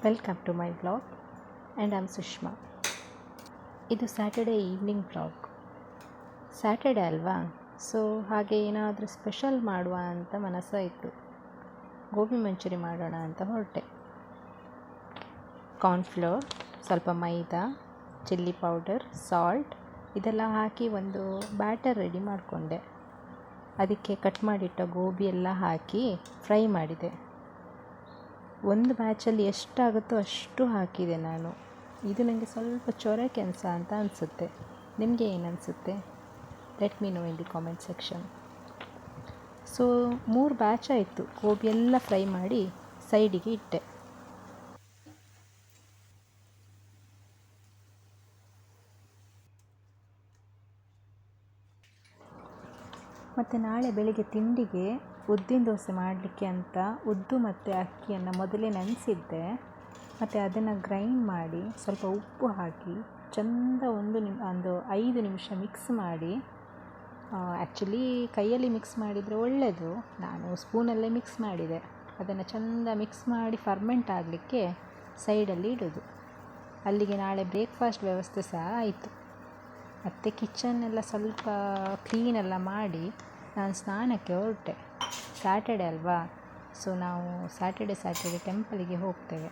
Welcome to my vlog and I'm Sushma. ಇದು Saturday evening vlog. Saturday ಅಲ್ವಾ, so ಹಾಗೆ ಏನಾದರೂ ಸ್ಪೆಷಲ್ ಮಾಡುವ ಅಂತ ಮನಸ್ಸಾಯಿತು. ಗೋಬಿ ಮಂಚೂರಿ ಮಾಡೋಣ ಅಂತ ಹೊರಟೆ. ಕಾರ್ನ್ಫ್ಲೋರ್, ಸ್ವಲ್ಪ ಮೈದಾ, ಚಿಲ್ಲಿ ಪೌಡರ್, ಸಾಲ್ಟ್ ಇದೆಲ್ಲ ಹಾಕಿ ಒಂದು ಬ್ಯಾಟರ್ ರೆಡಿ ಮಾಡಿಕೊಂಡೆ. ಅದಕ್ಕೆ ಕಟ್ ಮಾಡಿಟ್ಟ ಗೋಬಿ ಎಲ್ಲ ಹಾಕಿ ಫ್ರೈ ಮಾಡಿದೆ. ಒಂದು ಬ್ಯಾಚಲ್ಲಿ ಎಷ್ಟಾಗುತ್ತೋ ಅಷ್ಟು ಹಾಕಿದೆ ನಾನು. ಇದು ನನಗೆ ಸ್ವಲ್ಪ ಚೊರೆ ಕೆಲಸ ಅಂತ ಅನಿಸುತ್ತೆ. ನಿಮಗೆ ಏನು ಅನಿಸುತ್ತೆ? Let me know in the comment section. So 3 batch ಆಯಿತು. ಗೋಬಿ ಎಲ್ಲ ಫ್ರೈ ಮಾಡಿ ಸೈಡಿಗೆ ಇಟ್ಟೆ. ಮತ್ತು ನಾಳೆ ಬೆಳಿಗ್ಗೆ ತಿಂಡಿಗೆ ಉದ್ದಿನ ದೋಸೆ ಮಾಡಲಿಕ್ಕೆ ಅಂತ ಉದ್ದು ಮತ್ತು ಅಕ್ಕಿಯನ್ನು ಮೊದಲೇ ನೆನೆಸಿದ್ದೆ. ಮತ್ತು ಅದನ್ನು ಗ್ರೈಂಡ್ ಮಾಡಿ ಸ್ವಲ್ಪ ಉಪ್ಪು ಹಾಕಿ ಚೆಂದ ಒಂದು 5 ನಿಮಿಷ ಮಿಕ್ಸ್ ಮಾಡಿ, ಆ್ಯಕ್ಚುಲಿ ಕೈಯಲ್ಲಿ ಮಿಕ್ಸ್ ಮಾಡಿದರೆ ಒಳ್ಳೆಯದು, ನಾನು ಸ್ಪೂನಲ್ಲೇ ಮಿಕ್ಸ್ ಮಾಡಿದೆ. ಅದನ್ನು ಚೆಂದ ಮಿಕ್ಸ್ ಮಾಡಿ ಫರ್ಮೆಂಟ್ ಆಗಲಿಕ್ಕೆ ಸೈಡಲ್ಲಿ ಇಡೋದು. ಅಲ್ಲಿಗೆ ನಾಳೆ ಬ್ರೇಕ್ಫಾಸ್ಟ್ ವ್ಯವಸ್ಥೆ ಸಹ ಆಯಿತು. ಮತ್ತು ಕಿಚನ್ನೆಲ್ಲ ಸ್ವಲ್ಪ ಕ್ಲೀನೆಲ್ಲ ಮಾಡಿ ನಾನು ಸ್ನಾನಕ್ಕೆ ಹೊರಟೆ. ಸ್ಯಾಟರ್ಡೆ ಅಲ್ವಾ, ಸೊ ನಾವು ಸ್ಯಾಟರ್ಡೆ ಟೆಂಪಲಿಗೆ ಹೋಗ್ತೇವೆ.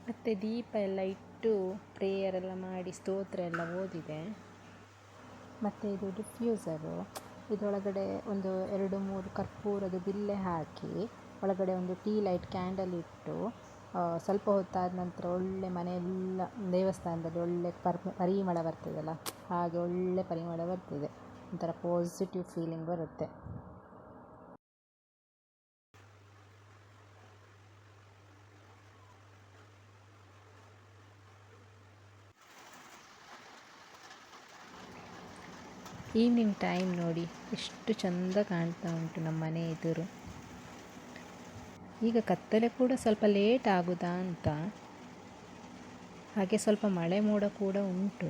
ಮತ್ತು ದೀಪ ಎಲ್ಲ ಇಟ್ಟು ಪ್ರೇಯರೆಲ್ಲ ಮಾಡಿ ಸ್ತೋತ್ರ ಎಲ್ಲ ಓದಿದೆ. ಮತ್ತು ಇದು ಡಿಫ್ಯೂಸರು, ಇದರೊಳಗಡೆ ಒಂದು 2-3 ಕರ್ಪೂರದ ಬಿಲ್ಲೆ ಹಾಕಿ ಒಳಗಡೆ ಒಂದು ಟೀ ಲೈಟ್ ಕ್ಯಾಂಡಲ್ ಇಟ್ಟು ಸ್ವಲ್ಪ ಹೊತ್ತಾದ ನಂತರ ಒಳ್ಳೆ ಮನೆಯೆಲ್ಲ ದೇವಸ್ಥಾನದಲ್ಲಿ ಒಳ್ಳೆ ಪರಿಮಳ ಬರ್ತದಲ್ಲ, ಹಾಗೆ ಒಳ್ಳೆ ಪರಿಮಳ ಬರ್ತದೆ. ಒಂಥರ ಪಾಸಿಟಿವ್ ಫೀಲಿಂಗ್ ಬರುತ್ತೆ. ಈವ್ನಿಂಗ್ ಟೈಮ್ ನೋಡಿ ಎಷ್ಟು ಚೆಂದ ಕಾಣ್ತಾ ಉಂಟು ನಮ್ಮ ಮನೆ ಎದುರು. ಈಗ ಕತ್ತಲೆ ಕೂಡ ಸ್ವಲ್ಪ ಲೇಟ್ ಆಗುದಾ ಅಂತ, ಹಾಗೆ ಸ್ವಲ್ಪ ಮಳೆ ಮೋಡ ಕೂಡ ಉಂಟು.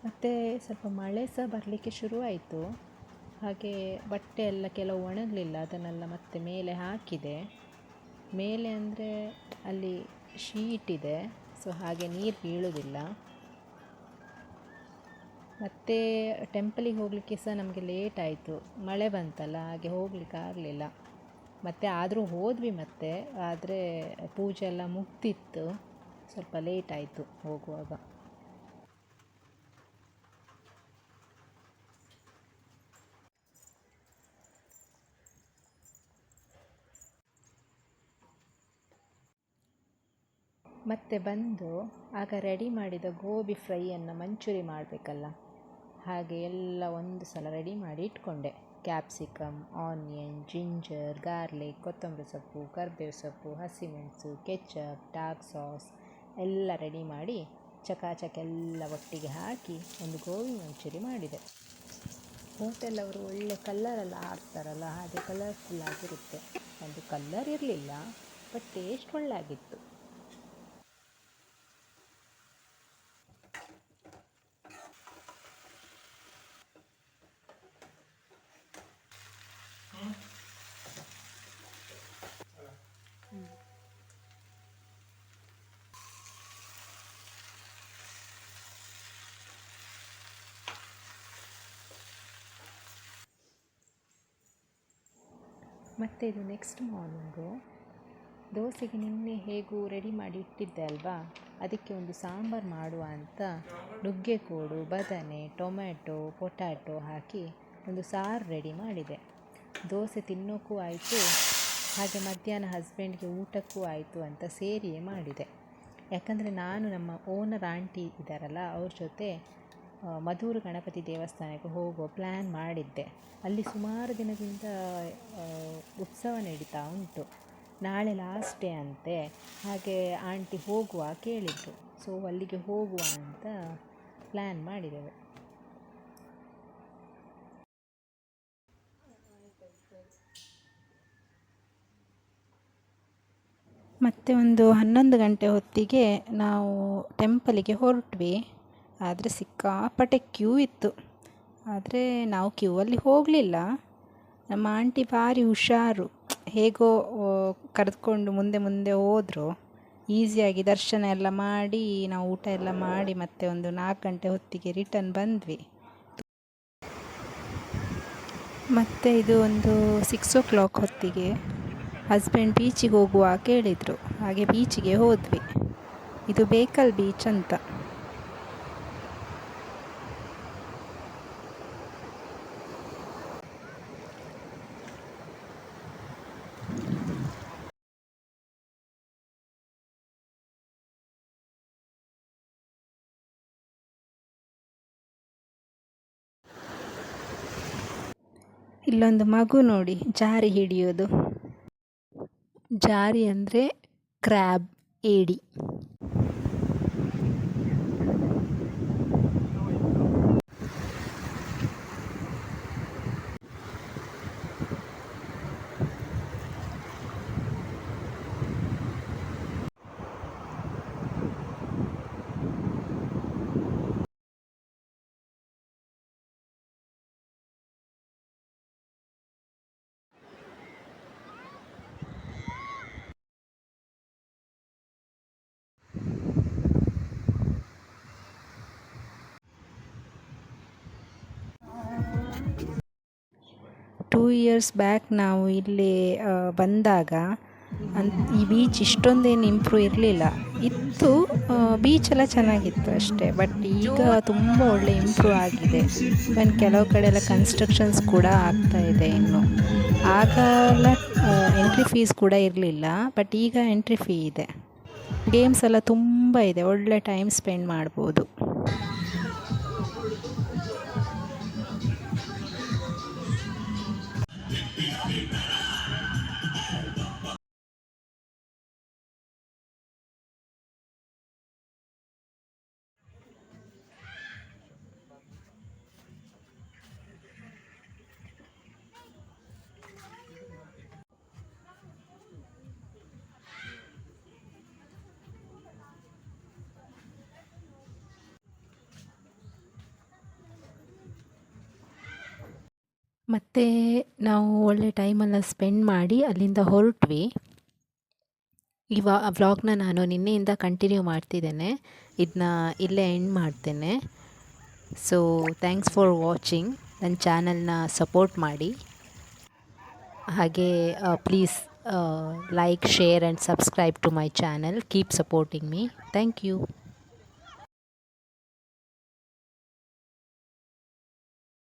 ಮತ್ತು ಸ್ವಲ್ಪ ಮಳೆ ಸಹ ಬರಲಿಕ್ಕೆ ಶುರುವಾಯಿತು. ಹಾಗೆ ಬಟ್ಟೆ ಎಲ್ಲ ಕೆಲವು ಒಣಗಲಿಲ್ಲ, ಅದನ್ನೆಲ್ಲ ಮತ್ತೆ ಮೇಲೆ ಹಾಕಿದೆ. ಮೇಲೆ ಅಂದರೆ ಅಲ್ಲಿ ಶೀಟ್ ಇದೆ, ಸೊ ಹಾಗೆ ನೀರು ಬೀಳೋದಿಲ್ಲ. ಮತ್ತು ಟೆಂಪಲಿಗೆ ಹೋಗಲಿಕ್ಕೆ ಸಹ ನಮಗೆ ಲೇಟ್ ಆಯಿತು, ಮಳೆ ಬಂತಲ್ಲ, ಹಾಗೆ ಹೋಗ್ಲಿಕ್ಕೆ ಆಗಲಿಲ್ಲ. ಮತ್ತು ಆದರೂ ಹೋದ್ವಿ, ಮತ್ತೆ ಆದರೆ ಪೂಜೆ ಎಲ್ಲ ಮುಗ್ದಿತ್ತು, ಸ್ವಲ್ಪ ಲೇಟ್ ಆಯಿತು ಹೋಗುವಾಗ. ಮತ್ತೆ ಬಂದು ಆಗ ರೆಡಿ ಮಾಡಿದ ಗೋಬಿ ಫ್ರೈಯನ್ನು ಮಂಚೂರಿ ಮಾಡಬೇಕಲ್ಲ, ಹಾಗೆ ಎಲ್ಲ ಒಂದು ಸಲ ರೆಡಿ ಮಾಡಿ ಇಟ್ಕೊಂಡೆ. ಕ್ಯಾಪ್ಸಿಕಮ್, ಆನಿಯನ್, ಜಿಂಜರ್, ಗಾರ್ಲಿಕ್, ಕೊತ್ತಂಬರಿ ಸೊಪ್ಪು, ಕರಿಬೇವು ಸೊಪ್ಪು, ಹಸಿಮೆಣಸು, ಕೆಚಪ್, ಡಾರ್ಕ್ ಸಾಸ್ ಎಲ್ಲ ರೆಡಿ ಮಾಡಿ ಚಕಾಚಕ ಎಲ್ಲ ಒಟ್ಟಿಗೆ ಹಾಕಿ ಒಂದು ಗೋಬಿ ಮಂಚೂರಿ ಮಾಡಿದೆ. ಹೋಟೆಲ್ ಅವರು ಒಳ್ಳೆ ಕಲ್ಲರೆಲ್ಲ ಹಾಕ್ತಾರಲ್ಲ, ಹಾಗೆ ಕಲರ್ಫುಲ್ ಆಗಿರುತ್ತೆ. ಒಂದು ಕಲ್ಲರ್ ಇರಲಿಲ್ಲ, ಬಟ್ ಟೇಸ್ಟ್ ಒಳ್ಳೆ ಆಗಿತ್ತು. ಮತ್ತು ಇದು ನೆಕ್ಸ್ಟ್ ಮಾರ್ನಿಂಗು ದೋಸೆಗೆ ನಿನ್ನೆ ಹೇಗೂ ರೆಡಿ ಮಾಡಿ ಇಟ್ಟಿದ್ದೆ ಅಲ್ವಾ, ಅದಕ್ಕೆ ಒಂದು ಸಾಂಬಾರು ಮಾಡುವ ಅಂತ ನುಗ್ಗೆಕೋಡು, ಬದನೆ, ಟೊಮ್ಯಾಟೊ, ಪೊಟ್ಯಾಟೊ ಹಾಕಿ ಒಂದು ಸಾರು ರೆಡಿ ಮಾಡಿದೆ. ದೋಸೆ ತಿನ್ನೋಕ್ಕೂ ಆಯಿತು, ಹಾಗೆ ಮಧ್ಯಾಹ್ನ ಹಸ್ಬೆಂಡ್ಗೆ ಊಟಕ್ಕೂ ಆಯಿತು ಅಂತ ಸೇರಿಯೇ ಮಾಡಿದೆ. ಯಾಕಂದರೆ ನಾನು ನಮ್ಮ ಓನರ್ ಆಂಟಿ ಇದ್ದಾರಲ್ಲ, ಅವ್ರ ಜೊತೆ ಮಧೂರು ಗಣಪತಿ ದೇವಸ್ಥಾನಕ್ಕೆ ಹೋಗೋ ಪ್ಲ್ಯಾನ್ ಮಾಡಿದ್ದೆ. ಅಲ್ಲಿ ಸುಮಾರು ದಿನದಿಂದ ಉತ್ಸವ ನಡೀತಾ ಉಂಟು. ನಾಳೆ ಲಾಸ್ಟ್ ಡೇ ಅಂತೆ. ಹಾಗೆ ಆಂಟಿ ಹೋಗುವ ಕೇಳಿದರು. ಸೊ ಅಲ್ಲಿಗೆ ಹೋಗುವ ಅಂತ ಪ್ಲ್ಯಾನ್ ಮಾಡಿದ್ದೇವೆ. ಮತ್ತು ಒಂದು 11 ಗಂಟೆ ಹೊತ್ತಿಗೆ ನಾವು ಟೆಂಪಲಿಗೆ ಹೊರಟ್ವಿ. ಆದರೆ ಸಿಕ್ಕಾಪಟ್ಟೆ ಕ್ಯೂ ಇತ್ತು. ಆದರೆ ನಾವು ಕ್ಯೂವಲ್ಲಿ ಹೋಗಲಿಲ್ಲ. ನಮ್ಮ ಆಂಟಿ ಭಾರಿ ಹುಷಾರು, ಹೇಗೋ ಕರೆದುಕೊಂಡು ಮುಂದೆ ಮುಂದೆ ಹೋದರು. ಈಸಿಯಾಗಿ ದರ್ಶನ ಎಲ್ಲ ಮಾಡಿ ನಾವು ಊಟ ಎಲ್ಲ ಮಾಡಿ ಮತ್ತೆ ಒಂದು 4 ಗಂಟೆ ಹೊತ್ತಿಗೆ ರಿಟರ್ನ್ ಬಂದ್ವಿ. ಮತ್ತು ಇದು ಒಂದು 6 o'clock ಹೊತ್ತಿಗೆ ಹಸ್ಬೆಂಡ್ ಬೀಚಿಗೆ ಹೋಗುವ ಕೇಳಿದರು. ಹಾಗೆ ಬೀಚಿಗೆ ಹೋದ್ವಿ. ಇದು ಬೇಕಲ್ ಬೀಚ್ ಅಂತ. ಇಲ್ಲೊಂದು ಮಗು ನೋಡಿ ಜಾರಿ ಹಿಡಿಯೋದು. ಜಾರಿ ಅಂದರೆ ಕ್ರ್ಯಾಬ್, ಏಡಿ. ಟೂ ಇಯರ್ಸ್ ಬ್ಯಾಕ್ ನಾವು ಇಲ್ಲಿ ಬಂದಾಗ ಈ ಬೀಚ್ ಇಷ್ಟೊಂದೇನು ಇಂಪ್ರೂವ್ ಇರಲಿಲ್ಲ. ಇತ್ತು, ಬೀಚೆಲ್ಲ ಚೆನ್ನಾಗಿತ್ತು ಅಷ್ಟೇ. ಬಟ್ ಈಗ ತುಂಬ ಒಳ್ಳೆ ಇಂಪ್ರೂವ್ ಆಗಿದೆ. ಇವನ್ ಕೆಲವು ಕಡೆ ಎಲ್ಲ ಕನ್ಸ್ಟ್ರಕ್ಷನ್ಸ್ ಕೂಡ ಆಗ್ತಾ ಇದೆ ಇನ್ನು. ಆಗೆಲ್ಲ ಎಂಟ್ರಿ ಫೀಸ್ ಕೂಡ ಇರಲಿಲ್ಲ, ಬಟ್ ಈಗ ಎಂಟ್ರಿ ಫೀ ಇದೆ. ಗೇಮ್ಸ್ ಎಲ್ಲ ತುಂಬ ಇದೆ, ಒಳ್ಳೆ ಟೈಮ್ ಸ್ಪೆಂಡ್ ಮಾಡ್ಬೋದು. ಮತ್ತು ನಾವು ಒಳ್ಳೆ ಟೈಮೆಲ್ಲ ಸ್ಪೆಂಡ್ ಮಾಡಿ ಅಲ್ಲಿಂದ ಹೊರಟ್ವಿ. ಈ ವ್ಲಾಗ್ನ ನಾನು ನಿನ್ನೆಯಿಂದ ಕಂಟಿನ್ಯೂ ಮಾಡ್ತಿದ್ದೇನೆ. ಇದನ್ನ ಇಲ್ಲೇ ಎಂಡ್ ಮಾಡ್ತೇನೆ. So thanks for watching. ನನ್ನ ಚಾನಲ್ನ ಸಪೋರ್ಟ್ ಮಾಡಿ. ಹಾಗೆ please like, share and subscribe to my channel. Keep supporting me. Thank you.